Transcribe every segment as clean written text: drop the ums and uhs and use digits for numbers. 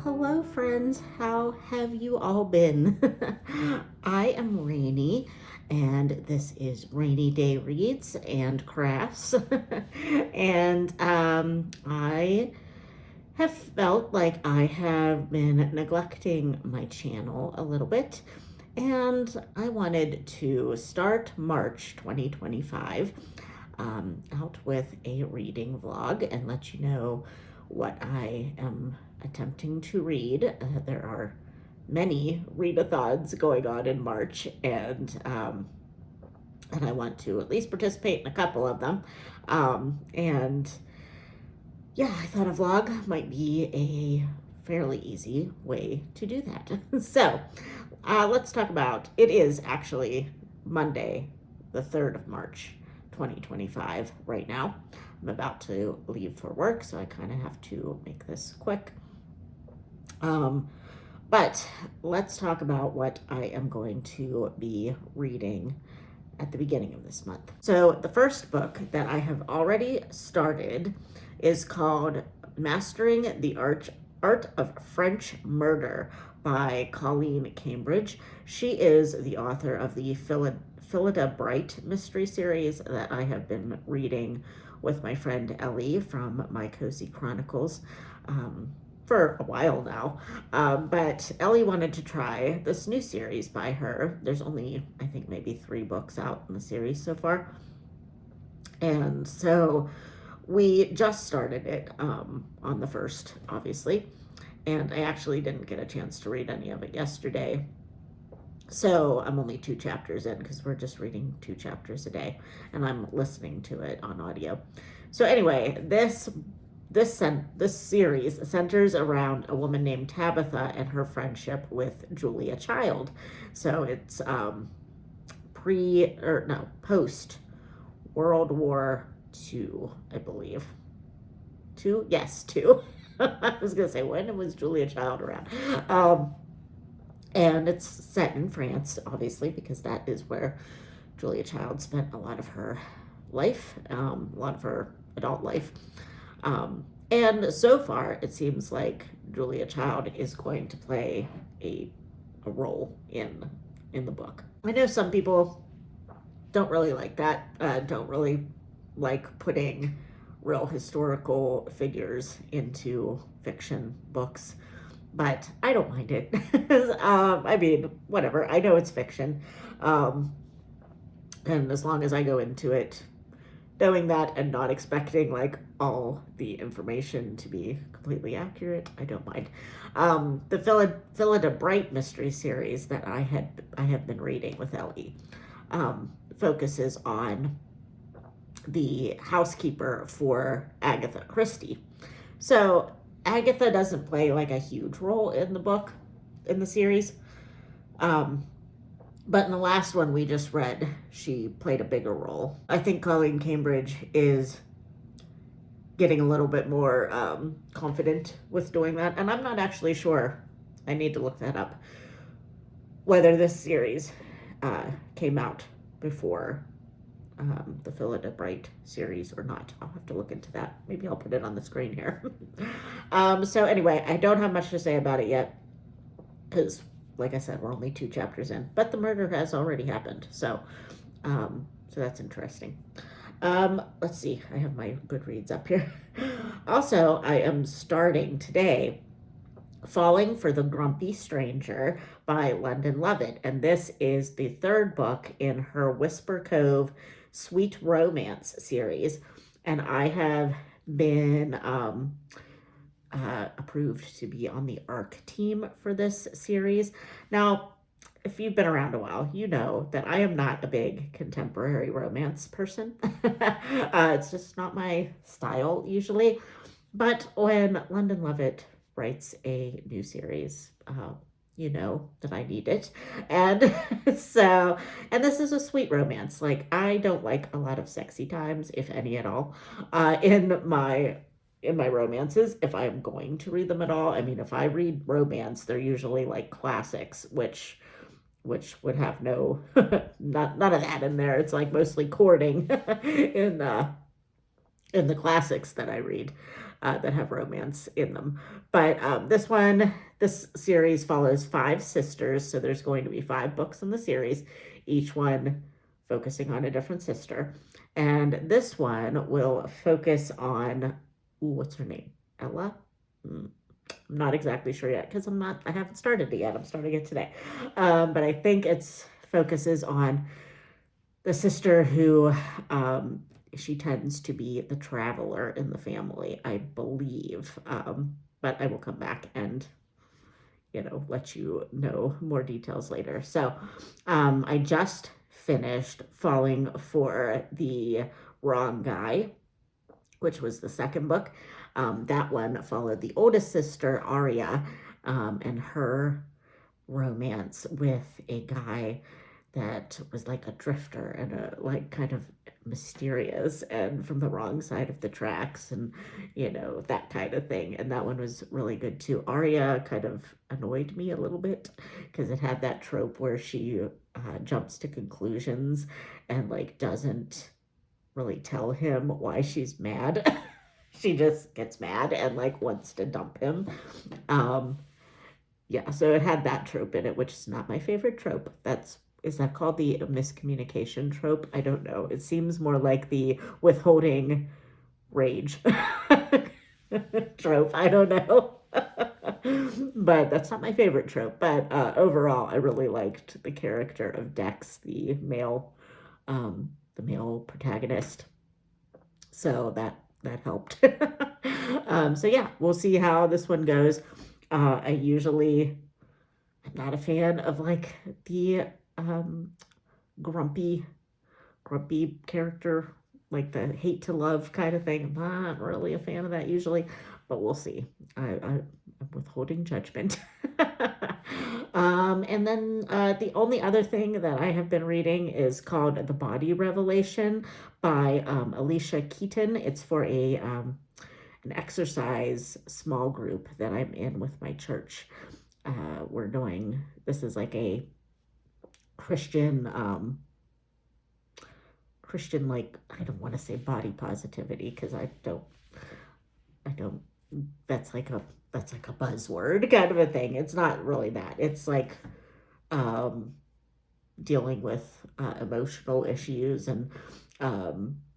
Hello, friends. How have you all been? I am Rainy, and this is Rainy Day Reads and Crafts. and I have felt like I have been neglecting my channel a little bit, and I wanted to start March 2025 out with a reading vlog and let you know what I am attempting to read. There are many readathons going on in March, and I want to at least participate in a couple of them. And yeah, I thought a vlog might be a fairly easy way to do that. So let's talk about it. Is actually Monday, the 3rd of March, 2025, right now. I'm about to leave for work, so I kind of have to make this quick. But let's talk about what I am going to be reading at the beginning of this month. So the first book that I have already started is called Mastering the Art of French Murder by Colleen Cambridge. She is the author of the Phillida Bright mystery series that I have been reading with my friend Ellie from My Cozy Chronicles for a while now. But Ellie wanted to try this new series by her. There's only, I think, maybe 3 books out in the series so far. And so we just started it on the 1st, obviously. And I actually didn't get a chance to read any of it yesterday. So I'm only 2 chapters in because we're just reading 2 chapters a day, and I'm listening to it on audio. So anyway, this series centers around a woman named Tabitha and her friendship with Julia Child. So it's post World War II, I believe. 2? Yes, 2. I was gonna say, when was Julia Child around? And it's set in France, obviously, because that is where Julia Child spent a lot of her life, a lot of her adult life. And so far, it seems like Julia Child is going to play a role in the book. I know some people don't really like that, don't really like putting real historical figures into fiction books, but I don't mind it. I mean, whatever. I know it's fiction. And as long as I go into it knowing that and not expecting like all the information to be completely accurate, I don't mind. The Phillida Bright mystery series that I have been reading with Ellie focuses on the housekeeper for Agatha Christie. So Agatha doesn't play like a huge role in the series. But in the last one we just read, she played a bigger role. I think Colleen Cambridge is getting a little bit more confident with doing that. And I'm not actually sure, I need to look that up, whether this series came out before the Phillida Bright series or not. I'll have to look into that. Maybe I'll put it on the screen here. So anyway, I don't have much to say about it yet because, like I said, we're only 2 chapters in, but the murder has already happened. So that's interesting. Let's see. I have my Goodreads up here. Also, I am starting today Falling for the Grumpy Stranger by London Lovett, and this is the 3rd book in her Whisper Cove Sweet Romance series, and I have been approved to be on the ARC team for this series. Now, if you've been around a while, you know that I am not a big contemporary romance person. It's just not my style usually. But when London Lovett writes a new series, you know that I need it. And so, and this is a sweet romance. Like, I don't like a lot of sexy times, if any at all, in my romances, if I'm going to read them at all. I mean, if I read romance, they're usually like classics, which would have none of that in there. It's like mostly courting in the classics that I read. that have romance in them. But this series follows 5 sisters, so there's going to be 5 books in the series, each one focusing on a different sister. And this one will focus on, what's her name? Ella? I'm not exactly sure yet because I haven't started it yet. I'm starting it today. But I think it's focuses on the sister who, she tends to be the traveler in the family, I believe. But I will come back and, let you know more details later. So, I just finished Falling for the Wrong Guy, which was the second book. That one followed the oldest sister, Arya, and her romance with a guy that was like a drifter and a like kind of mysterious and from the wrong side of the tracks and that kind of thing. And that one was really good too. Arya kind of annoyed me a little bit because it had that trope where she jumps to conclusions and like doesn't really tell him why she's mad. She just gets mad and like wants to dump him. Yeah, so it had that trope in it, which is not my favorite trope. Is that called the miscommunication trope? I don't know. It seems more like the withholding rage trope. I don't know. But that's not my favorite trope. But overall, I really liked the character of Dex, the male protagonist. So that helped. So yeah, we'll see how this one goes. I'm not a fan of like the grumpy character, like the hate to love kind of thing. I'm not really a fan of that usually, but we'll see. I'm withholding judgment. And then the only other thing that I have been reading is called The Body Revelation by Alicia Keaton. It's for an exercise small group that I'm in with my church. This is like a Christian, like, I don't want to say body positivity because I don't, that's like a buzzword kind of a thing. It's not really that. It's like, dealing with emotional issues and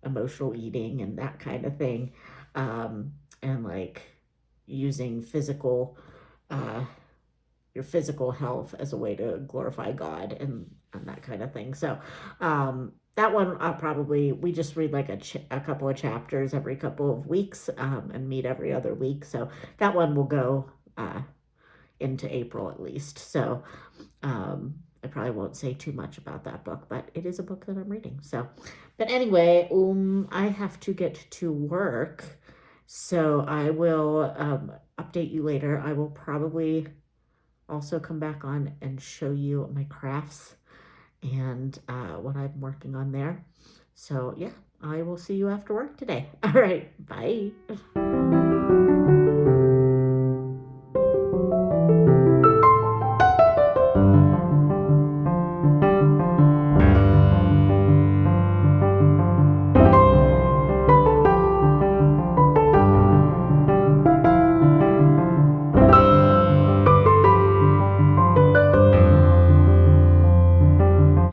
emotional eating and that kind of thing. And like using your physical health as a way to glorify God and that kind of thing. So that one we just read like a couple of chapters every couple of weeks and meet every other week. So that one will go into April at least. So I probably won't say too much about that book, but it is a book that I'm reading. So, but anyway, I have to get to work. So I will update you later. I will probably also come back on and show you my crafts and what I'm working on there. So yeah, I will see you after work today. All right, bye.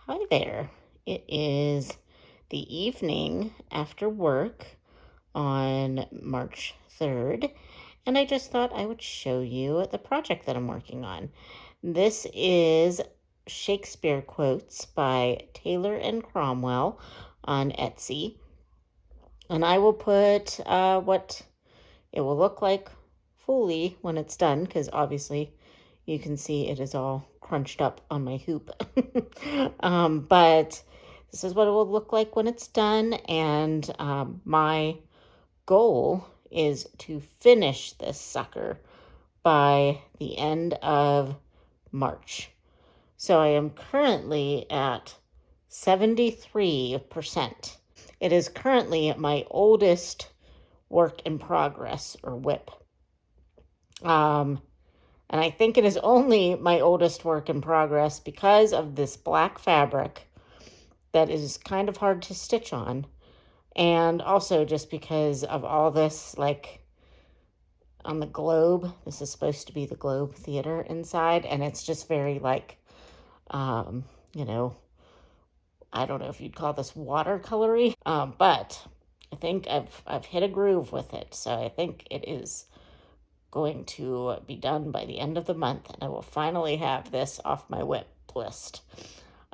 Hi there. It is the evening after work on March 3rd, and I just thought I would show you the project that I'm working on. This is Shakespeare quotes by Taylor and Cromwell on Etsy, and I will put what it will look like fully when it's done, because obviously you can see it is all crunched up on my hoop. But this is what it will look like when it's done, and my goal is to finish this sucker by the end of March. So I am currently at 73%. It is currently my oldest work in progress, or WIP. And I think it is only my oldest work in progress because of this black fabric that is kind of hard to stitch on. And also just because of all this, like, on the Globe. This is supposed to be the Globe Theater inside, and it's just very like, you know, I don't know if you'd call this watercolory, but I think I've hit a groove with it. So I think it is going to be done by the end of the month, and I will finally have this off my whip list.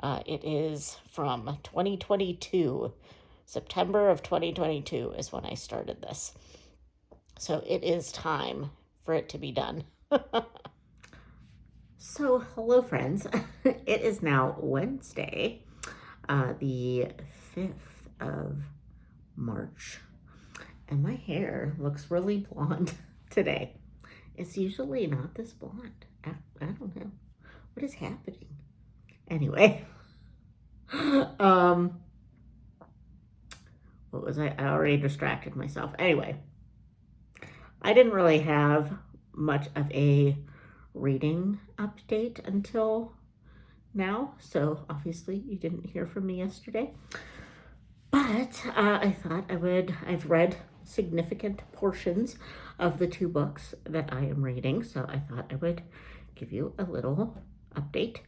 It is from 2022. September of 2022 is when I started this. So it is time for it to be done. So, hello, friends. It is now Wednesday, the 5th of March, and my hair looks really blonde today. It's usually not this blonde. I don't know. What is happening? Anyway, what was I already distracted myself. Anyway, I didn't really have much of a reading update until now, so obviously you didn't hear from me yesterday. But I thought I've read significant portions of the 2 books that I am reading, so I thought I would give you a little update.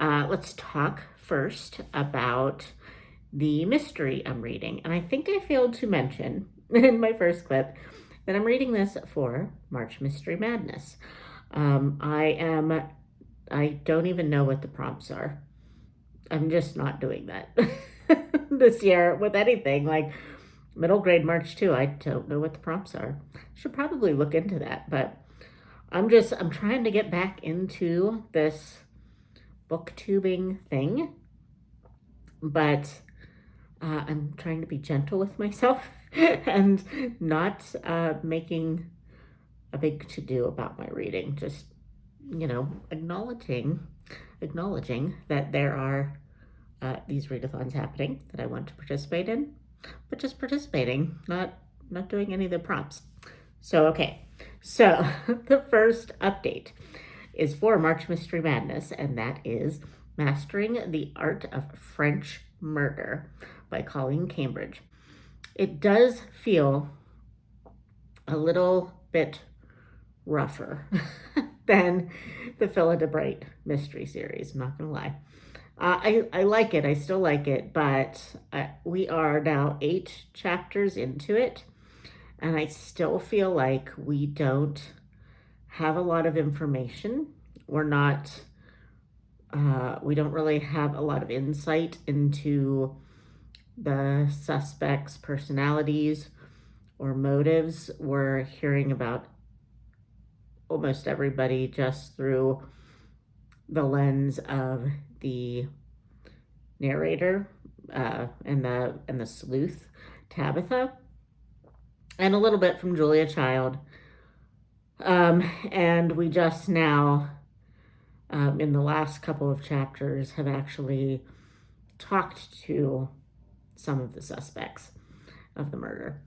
Let's talk first about the mystery I'm reading. And I think I failed to mention in my first clip that I'm reading this for March Mystery Madness. I don't even know what the prompts are. I'm just not doing that this year with anything. Like middle grade March 2, I don't know what the prompts are. Should probably look into that, but I'm trying to get back into this booktubing thing, but I'm trying to be gentle with myself and not making a big to-do about my reading. Just, acknowledging that there are these readathons happening that I want to participate in, but just participating, not doing any of the prompts. So, okay. So, the first update is for March Mystery Madness, and that is Mastering the Art of French Murder by Colleen Cambridge. It does feel a little bit rougher than the Phila DeBreit mystery series, I'm not going to lie. I like it. I still like it, but we are now 8 chapters into it, and I still feel like we don't have a lot of information. We don't really have a lot of insight into the suspects' personalities or motives. We're hearing about almost everybody just through the lens of the narrator and the sleuth Tabitha, and a little bit from Julia Child. And we just now, in the last couple of chapters, have actually talked to some of the suspects of the murder.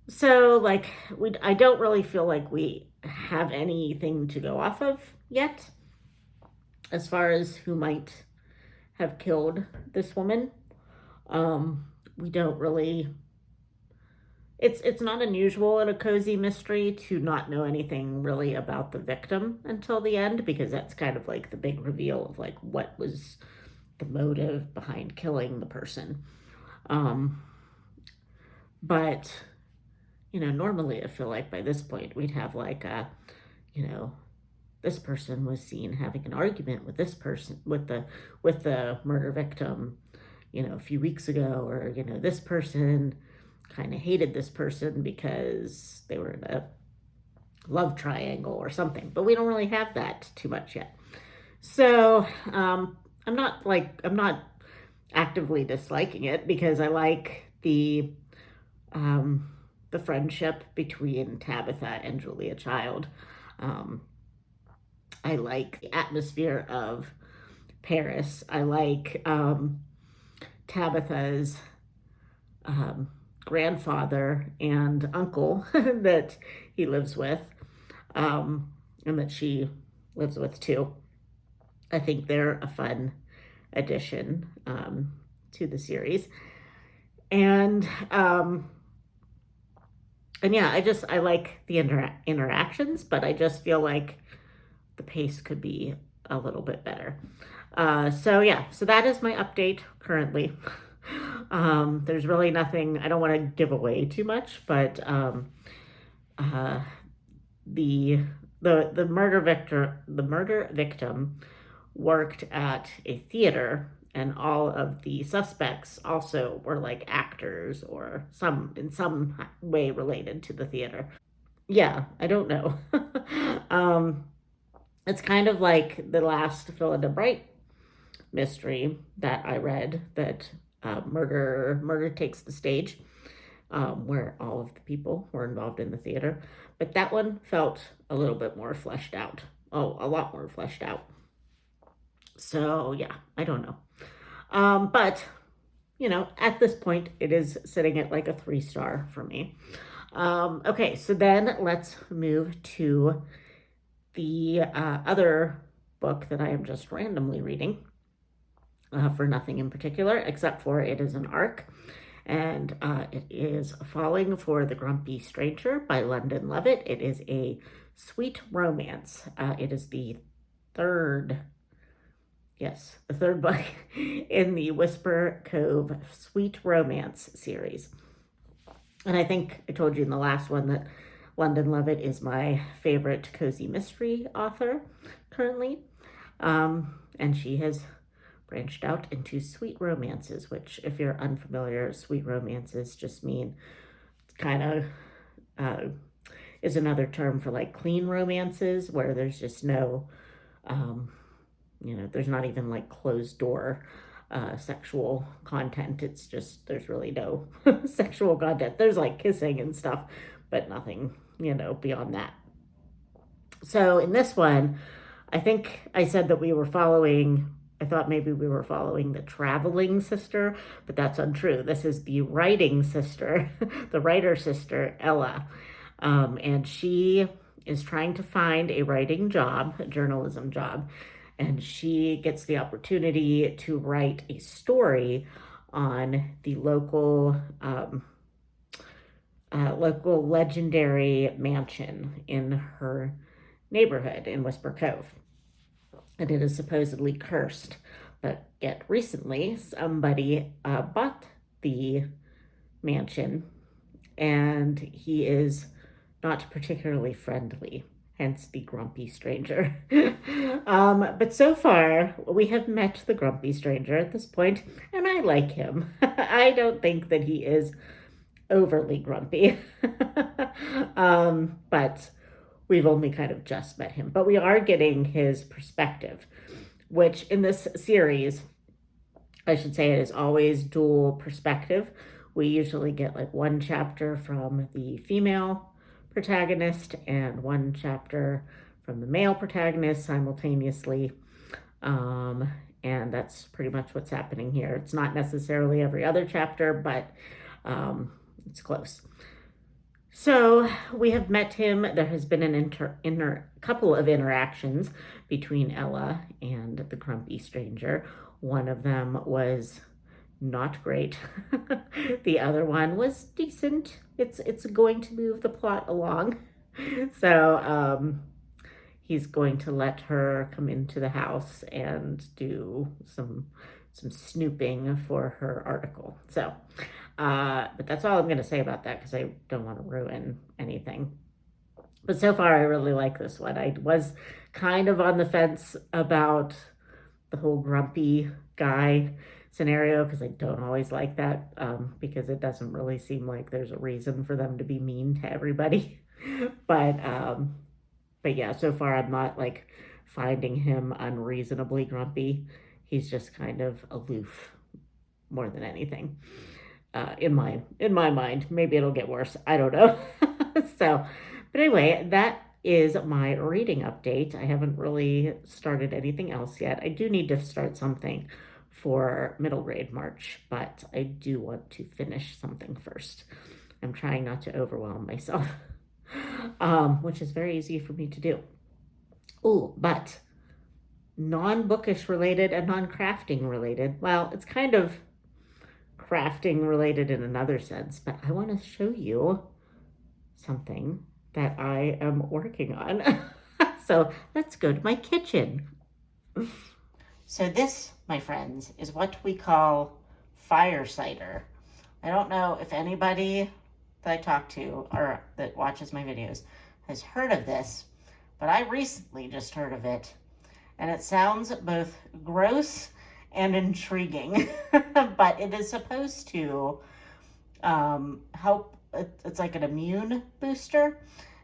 So, I don't really feel like we have anything to go off of yet as far as who might have killed this woman. We don't really... It's not unusual in a cozy mystery to not know anything really about the victim until the end, because that's kind of like the big reveal of like what was the motive behind killing the person. But normally I feel like by this point we'd have like this person was seen having an argument with this person, with the murder victim, a few weeks ago, or this person kind of hated this person because they were in a love triangle or something, but we don't really have that too much yet. So I'm not actively disliking it, because I like the friendship between Tabitha and Julia Child. I like the atmosphere of Paris. I like Tabitha's grandfather and uncle that he lives with, and that she lives with too. I think they're a fun addition to the series. And And yeah, I like the interactions, but I just feel like the pace could be a little bit better. So yeah, so that is my update currently. There's really nothing, I don't want to give away too much, but uh, the the murder victim worked at a theater, and all of the suspects also were like actors or some in some way related to the theater. Yeah, I don't know. um, it's kind of like the last Philida Bright mystery that I read, that murder takes the stage, where all of the people were involved in the theater. But that one felt a little bit more fleshed out. Oh, a lot more fleshed out. So yeah, I don't know. But at this point, it is sitting at like a 3 star for me. Okay, so then let's move to the other book that I am just randomly reading, for nothing in particular, except for it is an arc. And it is Falling for the Grumpy Stranger by London Levitt. It is a sweet romance. It is the third, yes, the third book in the Whisper Cove Sweet Romance series. And I think I told you in the last one that London Levitt is my favorite cozy mystery author currently. And she has branched out into sweet romances, which, if you're unfamiliar, sweet romances just mean kind of is another term for like clean romances, where there's just no, there's not even like closed door sexual content. It's just, there's really no sexual content. There's like kissing and stuff, but nothing, beyond that. So in this one, I think I said that I thought maybe we were following the traveling sister, but that's untrue. This is the writing sister, the writer sister, Ella. And she is trying to find a writing job, a journalism job, and she gets the opportunity to write a story on the local local legendary mansion in her neighborhood in Whisper Cove. And it is supposedly cursed. But yet recently, somebody bought the mansion, and he is not particularly friendly, hence the grumpy stranger. But so far, we have met the grumpy stranger at this point, and I like him. I don't think that he is overly grumpy. But we've only kind of just met him. But we are getting his perspective, which in this series, I should say, it is always dual perspective. We usually get like one chapter from the female protagonist and one chapter from the male protagonist simultaneously. And that's pretty much what's happening here. It's not necessarily every other chapter, but it's close. So we have met him. There has been an couple of interactions between Ella and the grumpy stranger. One of them was not great. The other one was decent. It's going to move the plot along. So he's going to let her come into the house and do some snooping for her article. So but that's all I'm going to say about that, because I don't want to ruin anything. But so far, I really like this one. I was kind of on the fence about the whole grumpy guy scenario, because I don't always like that, because it doesn't really seem like there's a reason for them to be mean to everybody. but yeah, so far I'm not like finding him unreasonably grumpy. He's just kind of aloof more than anything. In my mind, maybe it'll get worse. I don't know. So, but anyway, that is my reading update. I haven't really started anything else yet. I do need to start something for middle grade March, but I do want to finish something first. I'm trying not to overwhelm myself, which is very easy for me to do. Oh, but non-bookish related and non-crafting related. Well, it's kind of crafting related in another sense, but I want to show you something that I am working on. So let's go to my kitchen. So this, my friends, is what we call fire cider. I don't know if anybody that I talk to or that watches my videos has heard of this, but I recently just heard of it, and it sounds both gross and intriguing. But it is supposed to help. It's like an immune booster,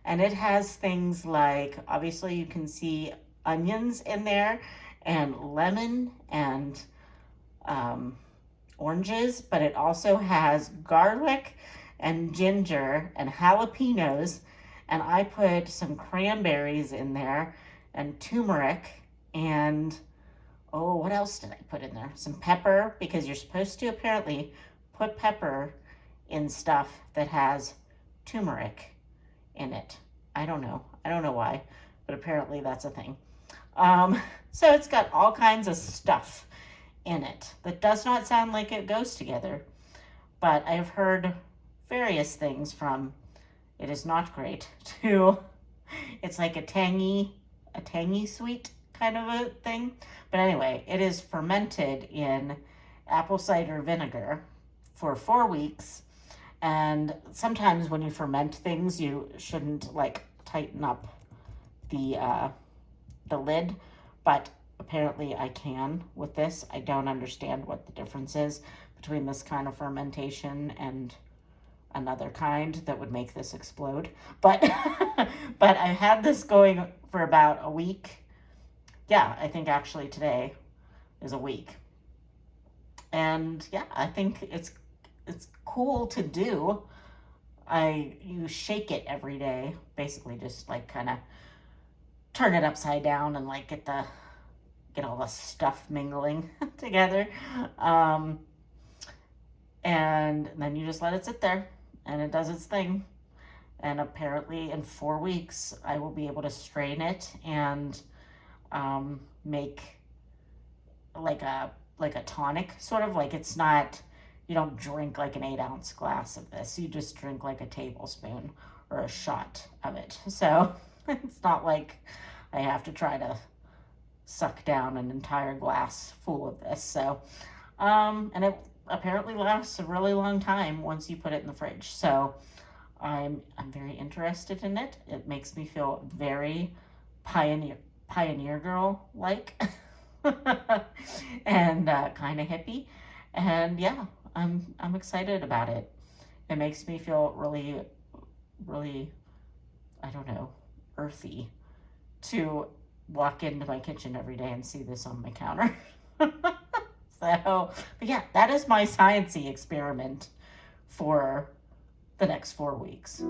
and it has things like, obviously you can see onions in there and lemon and oranges, but it also has garlic and ginger and jalapenos, and I put some cranberries in there and turmeric and, oh, what else did I put in there? Some pepper, because you're supposed to apparently put pepper in stuff that has turmeric in it. I don't know why, but apparently that's a thing. So it's got all kinds of stuff in it that does not sound like it goes together, but I've heard various things from it is not great to it's like a tangy sweet kind of a thing. But anyway, it is fermented in apple cider vinegar for 4 weeks. And sometimes when you ferment things, you shouldn't like tighten up the lid, but apparently I can with this. I don't understand what the difference is between this kind of fermentation and another kind that would make this explode. But but I had this going for about a week. Yeah, I think actually today is a week. And yeah, I think it's cool to do. You shake it every day, basically just like kind of turn it upside down and like get all the stuff mingling together. And then you just let it sit there and it does its thing. And apparently in 4 weeks, I will be able to strain it and make like a tonic, sort of. Like, it's not, you don't drink like an 8-ounce glass of this. You just drink like a tablespoon or a shot of it. So it's not like I have to try to suck down an entire glass full of this. So, and it apparently lasts a really long time once you put it in the fridge. So I'm very interested in it. It makes me feel very pioneer girl like and kind of hippie. And yeah, I'm excited about it. It makes me feel really, really, I don't know, earthy to walk into my kitchen every day and see this on my counter. So, but yeah, that is my sciencey experiment for the next 4 weeks.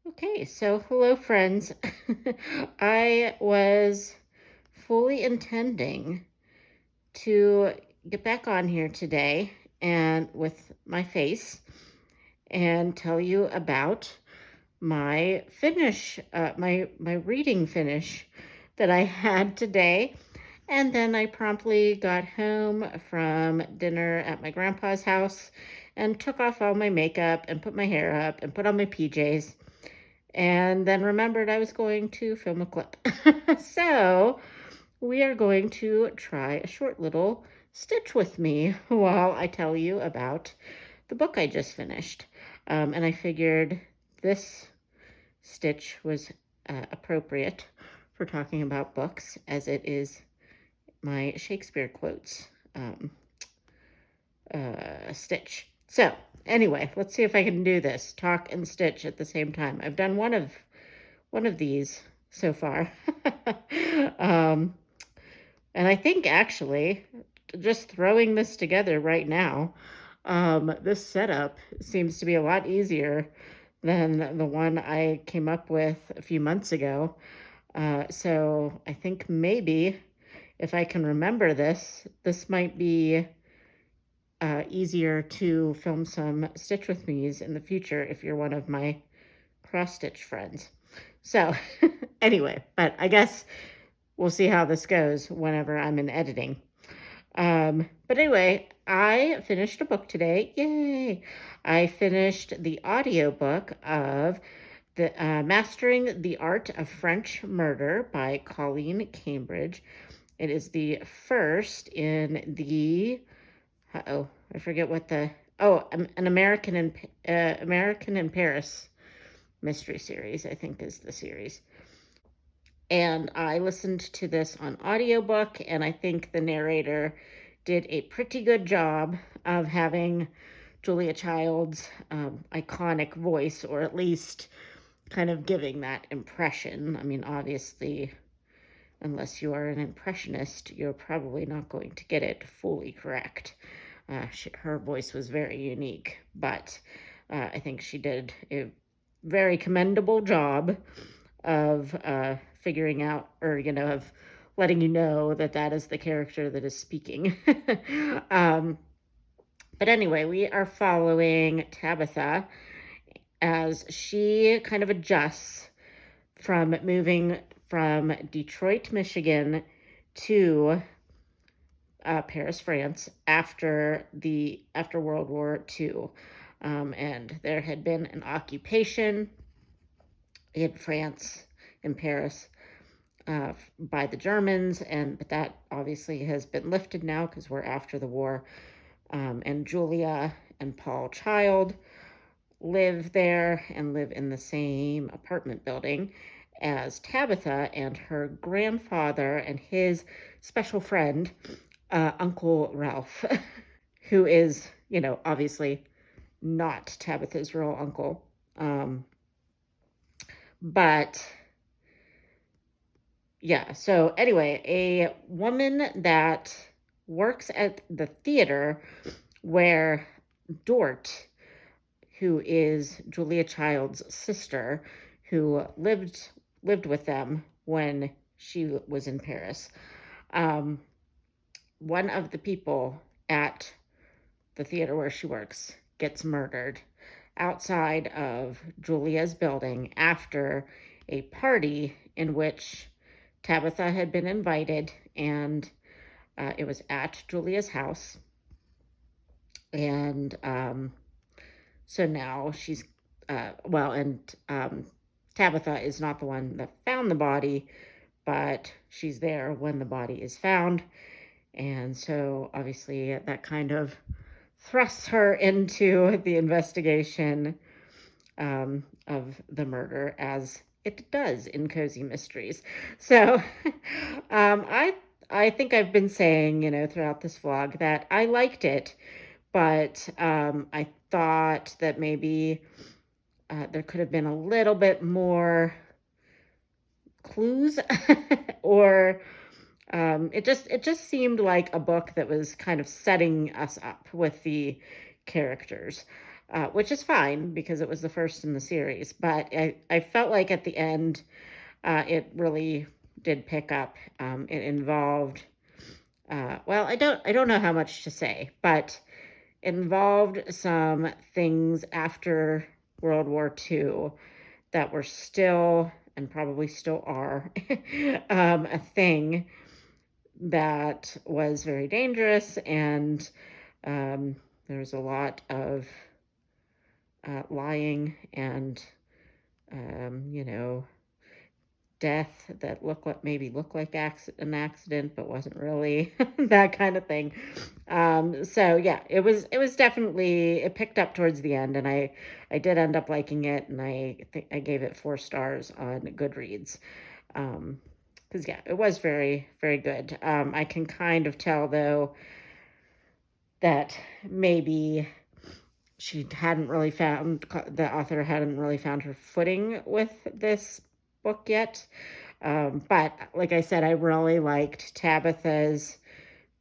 Okay, so hello, friends. I was fully intending to get back on here today and with my face and tell you about my my reading finish that I had today. And then I promptly got home from dinner at my grandpa's house and took off all my makeup and put my hair up and put on my PJs, and then remembered I was going to film a clip. So we are going to try a short little stitch with me while I tell you about the book I just finished. And I figured this stitch was appropriate for talking about books, as it is my Shakespeare quotes stitch. So anyway, let's see if I can do this, talk and stitch at the same time. I've done one of these so far. And I think actually just throwing this together right now, this setup seems to be a lot easier than the one I came up with a few months ago. So I think maybe if I can remember this, this might be easier to film some Stitch with Me's in the future if you're one of my cross stitch friends. So anyway, but I guess we'll see how this goes whenever I'm in editing. But anyway, I finished a book today. Yay! I finished the audiobook of the Mastering the Art of French Murder by Colleen Cambridge. It is the first in the I forget what the an American in Paris mystery series, I think is the series. And I listened to this on audiobook, and I think the narrator did a pretty good job of having Julia Child's iconic voice, or at least kind of giving that impression. I mean, obviously, unless you are an impressionist, you're probably not going to get it fully correct. Her voice was very unique, but I think she did a very commendable job of figuring out, or, of letting you know that that is the character that is speaking. But anyway, we are following Tabitha as she kind of adjusts from moving from Detroit, Michigan to Paris, France after World War II. And there had been an occupation in France, in Paris, by the Germans, but that obviously has been lifted now because we're after the war. And Julia and Paul Child live there and live in the same apartment building as Tabitha and her grandfather and his special friend, Uncle Ralph, who is, obviously not Tabitha's real uncle. But yeah, so anyway, a woman that works at the theater where Dort, who is Julia Child's sister, who lived with them when she was in Paris. One of the people at the theater where she works gets murdered outside of Julia's building after a party in which Tabitha had been invited, and it was at Julia's house. And so now she's, Tabitha is not the one that found the body, but she's there when the body is found. And so obviously that kind of thrusts her into the investigation of the murder, as it does in Cozy Mysteries. So I think I've been saying, throughout this vlog that I liked it, but I thought that maybe there could have been a little bit more clues or it just seemed like a book that was kind of setting us up with the characters, which is fine because it was the first in the series. But I felt like at the end, it really did pick up. It involved, I don't know how much to say, but it involved some things after World War II that were still, and probably still are, a thing that was very dangerous, and there was a lot of lying and death that looked like an accident but wasn't really, that kind of thing. So yeah, it was definitely, it picked up towards the end, and I did end up liking it, and I think I gave it 4 stars on Goodreads. Because yeah, it was very, very good. I can kind of tell, though, that maybe the author hadn't really found her footing with this book yet. But like I said, I really liked Tabitha's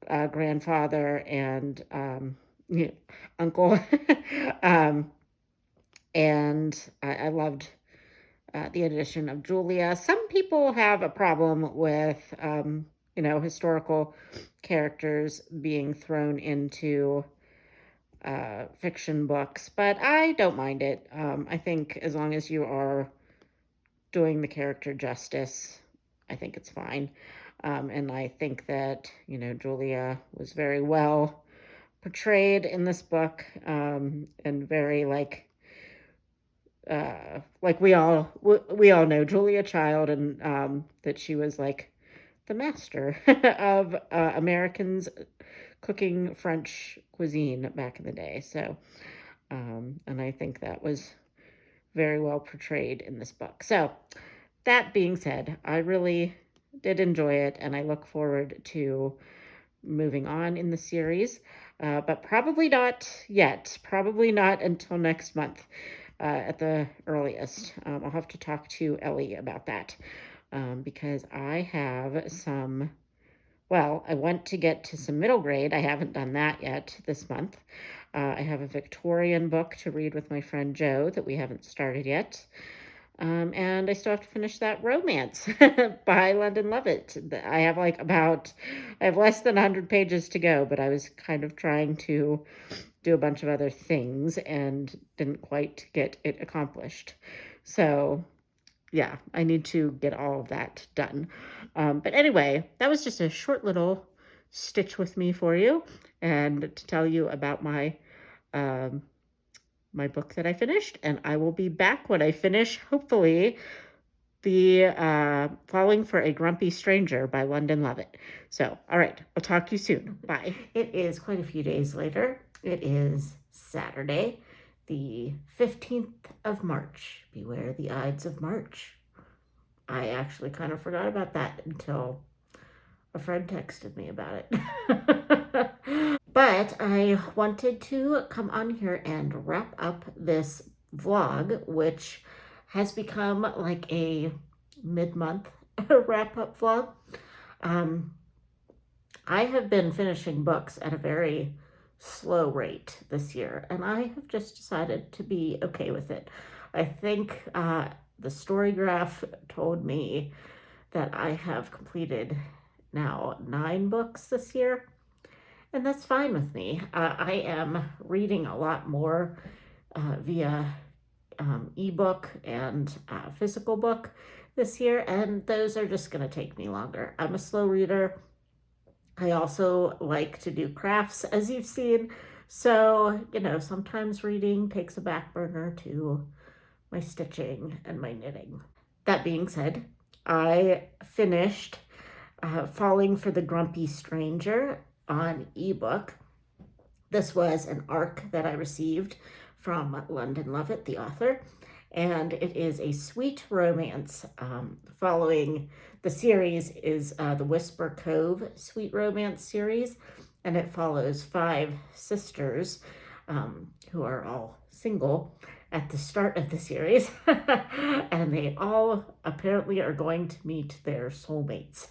grandfather and yeah, uncle. um, and I loved the addition of Julia. Some people have a problem with, historical characters being thrown into fiction books, but I don't mind it. I think as long as you are doing the character justice, I think it's fine. And I think that, Julia was very well portrayed in this book, and very like we all know Julia Child, and that she was like the master of Americans cooking French cuisine back in the day. So, and I think that was very well portrayed in this book. So, that being said, I really did enjoy it, and I look forward to moving on in the series, but probably not yet. Probably not until next month at the earliest. I'll have to talk to Ellie about that, because I have some. Well, I want to get to some middle grade. I haven't done that yet this month. I have a Victorian book to read with my friend Jo that we haven't started yet. And I still have to finish that romance by London Lovett. I have less than 100 pages to go, but I was kind of trying to do a bunch of other things and didn't quite get it accomplished. So, yeah, I need to get all of that done. But anyway, that was just a short little stitch with me for you, and to tell you about um, my book that I finished. And I will be back when I finish, hopefully, the Falling for a Grumpy Stranger by London Lovett. So, all right, I'll talk to you soon. Bye. It is quite a few days later. It is Saturday, the 15th of March. Beware the Ides of March. I actually kind of forgot about that until a friend texted me about it. But I wanted to come on here and wrap up this vlog, which has become like a mid-month wrap-up vlog. I have been finishing books at a very slow rate this year, and I have just decided to be okay with it. I think the Storygraph told me that I have completed now 9 books this year, and that's fine with me. I am reading a lot more via ebook and physical book this year, and those are just going to take me longer. I'm a slow reader. I also like to do crafts, as you've seen. So, sometimes reading takes a back burner to my stitching and my knitting. That being said, I finished Falling for the Grumpy Stranger on ebook. This was an ARC that I received from London Lovett, the author, and it is a sweet romance. Following the series is the Whisper Cove sweet romance series, and it follows 5 sisters who are all single at the start of the series, and they all apparently are going to meet their soulmates,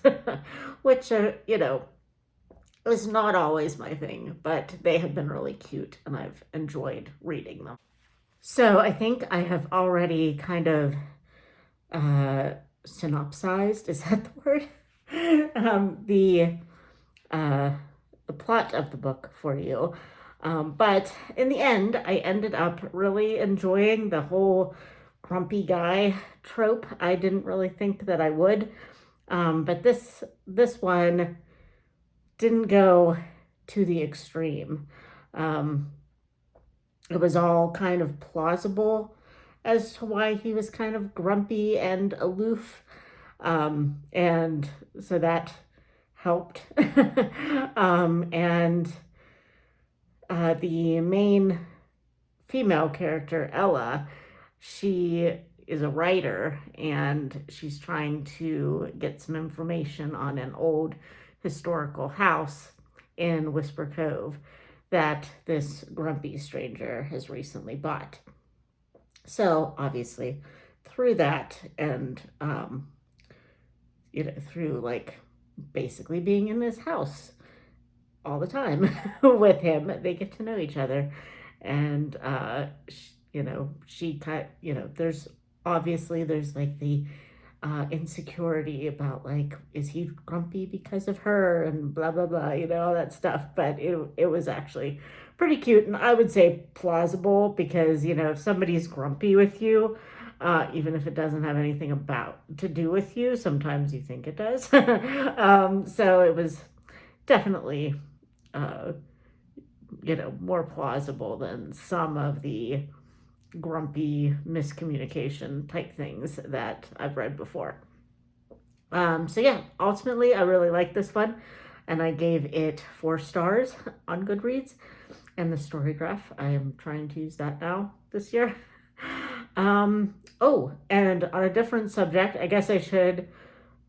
which, is not always my thing, but they have been really cute, and I've enjoyed reading them. So I think I have already kind of synopsized, is that the word? The plot of the book for you. But in the end, I ended up really enjoying the whole grumpy guy trope. I didn't really think that I would. But this one didn't go to the extreme. It was all kind of plausible as to why he was kind of grumpy and aloof. And so that helped. And the main female character, Ella, she is a writer, and she's trying to get some information on an old historical house in Whisper Cove that this grumpy stranger has recently bought. So obviously through that, and through like basically being in his house, all the time with him. They get to know each other. And, she kind there's obviously there's like the insecurity about like, is he grumpy because of her and blah, blah, blah, all that stuff. But it was actually pretty cute. And I would say plausible because, if somebody's grumpy with you, even if it doesn't have anything about to do with you, sometimes you think it does. So it was definitely, uh, more plausible than some of the grumpy miscommunication type things that I've read before. So yeah, ultimately, I really like this one, and I gave it 4 stars on Goodreads. And the story graph, I am trying to use that now this year. Oh, and on a different subject, I guess I should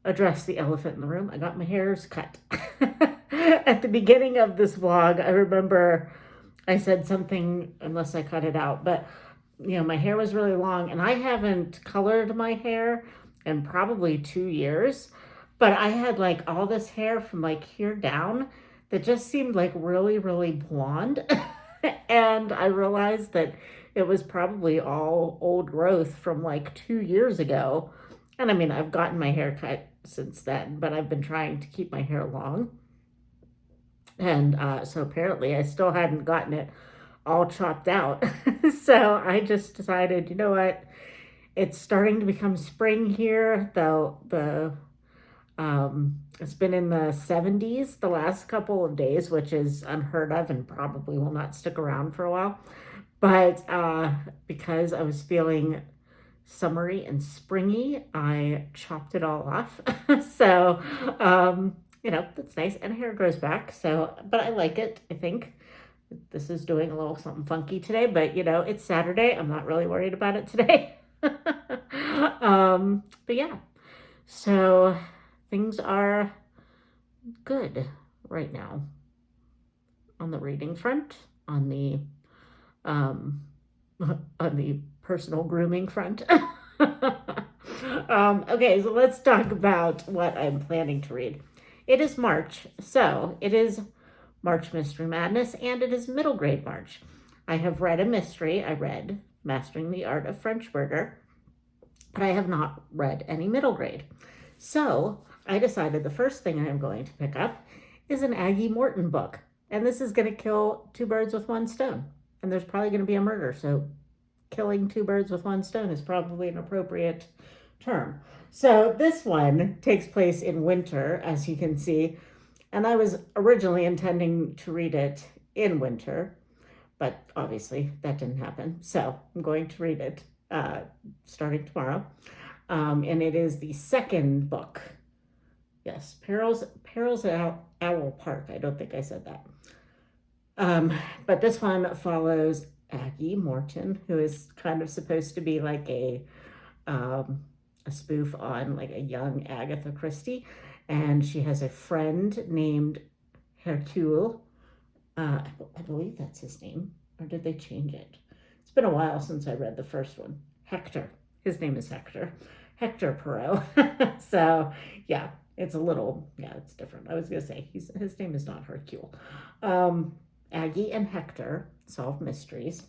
address the elephant in the room. I got my hairs cut. At the beginning of this vlog, I remember I said something, unless I cut it out, but my hair was really long, and I haven't colored my hair in probably 2 years, but I had like all this hair from like here down that just seemed like really, really blonde. And I realized that it was probably all old growth from like 2 years ago. And I mean, I've gotten my hair cut since then, but I've been trying to keep my hair long. And so apparently I still hadn't gotten it all chopped out. So I just decided, you know what? It's starting to become spring here, though it's been in the 70s the last couple of days, which is unheard of and probably will not stick around for a while. But because I was feeling summery and springy, I chopped it all off. So, that's nice. And hair grows back. So, but I like it, I think. This is doing a little something funky today, but it's Saturday. I'm not really worried about it today. But yeah, so things are good right now on the reading front, on the personal grooming front. Okay, so let's talk about what I'm planning to read. It is March, so it is March Mystery Madness, and it is middle grade March. I have read a mystery. I read Mastering the Art of French Murder, but I have not read any middle grade. So I decided the first thing I am going to pick up is an Aggie Morton book. And this is going to kill 2 birds with 1 stone. And there's probably going to be a murder, so killing 2 birds with 1 stone is probably an appropriate term. So this one takes place in winter, as you can see. And I was originally intending to read it in winter, but obviously that didn't happen. So I'm going to read it starting tomorrow. And it is the second book. Yes, Perils at Owl Park. I don't think I said that. But this one follows Aggie Morton, who is kind of supposed to be like a spoof on like a young Agatha Christie. And she has a friend named Hercule. I believe that's his name. Or did they change it? It's been a while since I read the first one. Hector. His name is Hector. Hector Poirot. So, yeah, it's it's different. I was going to say, his name is not Hercule. Aggie and Hector solve mysteries.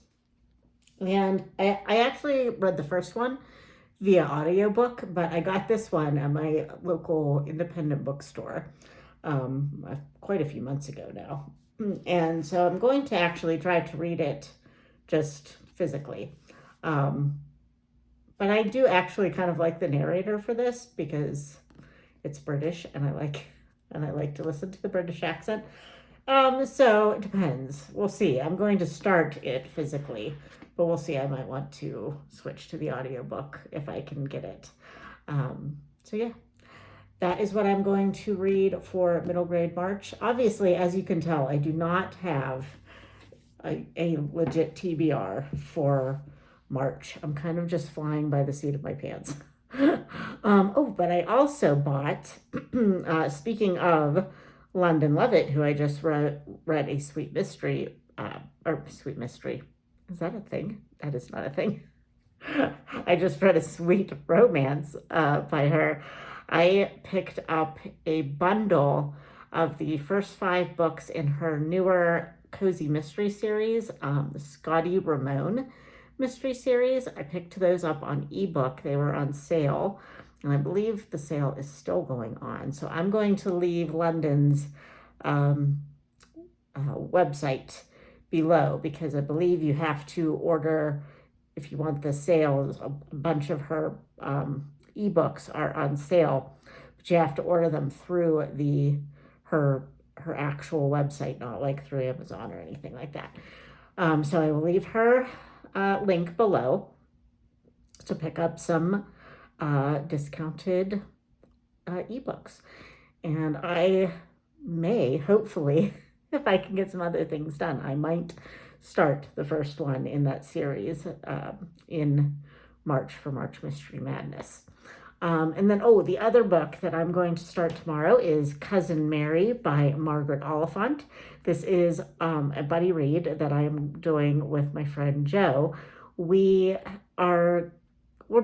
And I actually read the first one via audiobook, but I got this one at my local independent bookstore quite a few months ago now. And so I'm going to actually try to read it just physically. But I do actually kind of like the narrator for this because it's British and I like to listen to the British accent. So it depends. We'll see. I'm going to start it physically, but we'll see. I might want to switch to the audiobook if I can get it. So yeah, that is what I'm going to read for middle grade March. Obviously, as you can tell, I do not have a legit TBR for March. I'm kind of just flying by the seat of my pants. But I also bought, speaking of London Lovett, who I just read A Sweet Mystery, or Sweet Mystery. Is that a thing? That is not a thing. I just read A Sweet Romance by her. I picked up a bundle of the first 5 books in her newer cozy mystery series, the Scotty Ramone mystery series. I picked those up on ebook. They were on sale, and I believe the sale is still going on. So I'm going to leave London's website below, because I believe you have to order, if you want the sales, a bunch of her ebooks are on sale, but you have to order them through her actual website, not like through Amazon or anything like that. So I will leave her link below to pick up some discounted ebooks. And I may, hopefully, if I can get some other things done, I might start the first one in that series in March for March Mystery Madness. And then, the other book that I'm going to start tomorrow is Cousin Mary by Margaret Oliphant. This is a buddy read that I am doing with my friend Joe. We're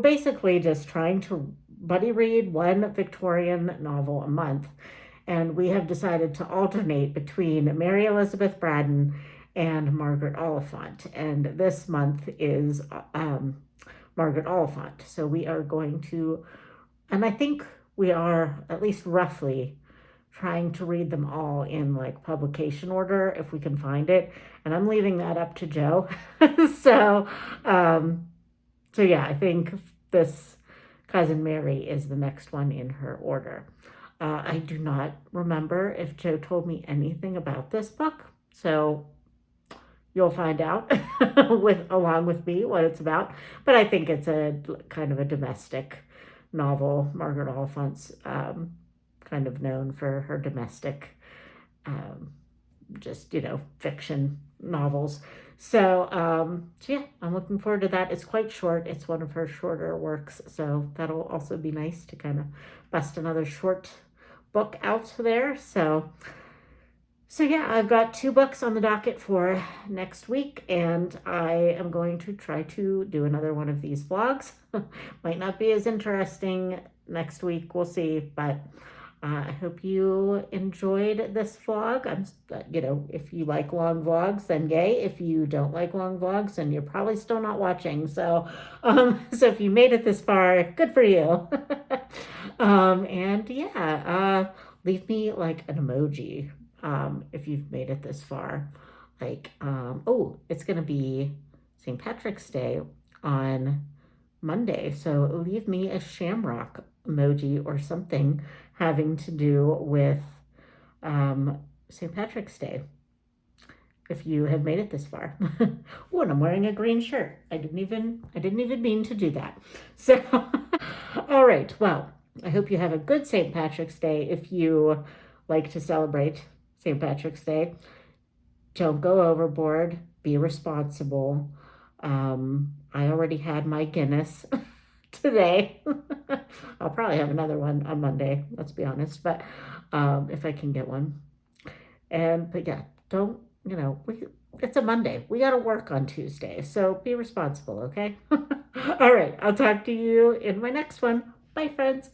basically just trying to buddy read one Victorian novel a month. And we have decided to alternate between Mary Elizabeth Braddon and Margaret Oliphant. And this month is Margaret Oliphant. So we are going to, and I think we are at least roughly trying to read them all in like publication order if we can find it. And I'm leaving that up to Joe. So yeah, I think this Cousin Mary is the next one in her order. I do not remember if Joe told me anything about this book, so you'll find out along with me what it's about. But I think it's a kind of a domestic novel. Margaret Oliphant's kind of known for her domestic, fiction novels. So yeah, I'm looking forward to that. It's quite short. It's one of her shorter works, so that'll also be nice to kind of bust another short book out there. So yeah, I've got 2 books on the docket for next week, and I am going to try to do another one of these vlogs. Might not be as interesting next week, we'll see, but I hope you enjoyed this vlog. If you like long vlogs, then yay. If you don't like long vlogs, then you're probably still not watching. So if you made it this far, good for you. And yeah, leave me like an emoji if you've made it this far. Like, it's going to be St. Patrick's Day on Monday. So leave me a shamrock emoji or something having to do with St. Patrick's Day, if you have made it this far. Oh, and I'm wearing a green shirt. I didn't even mean to do that. So, all right. Well, I hope you have a good St. Patrick's Day. If you like to celebrate St. Patrick's Day, don't go overboard. Be responsible. I already had my Guinness today. I'll probably have another one on Monday, let's be honest, but if I can get one. But yeah, don't, it's a Monday. We got to work on Tuesday, so be responsible, okay? All right, I'll talk to you in my next one. Bye, friends.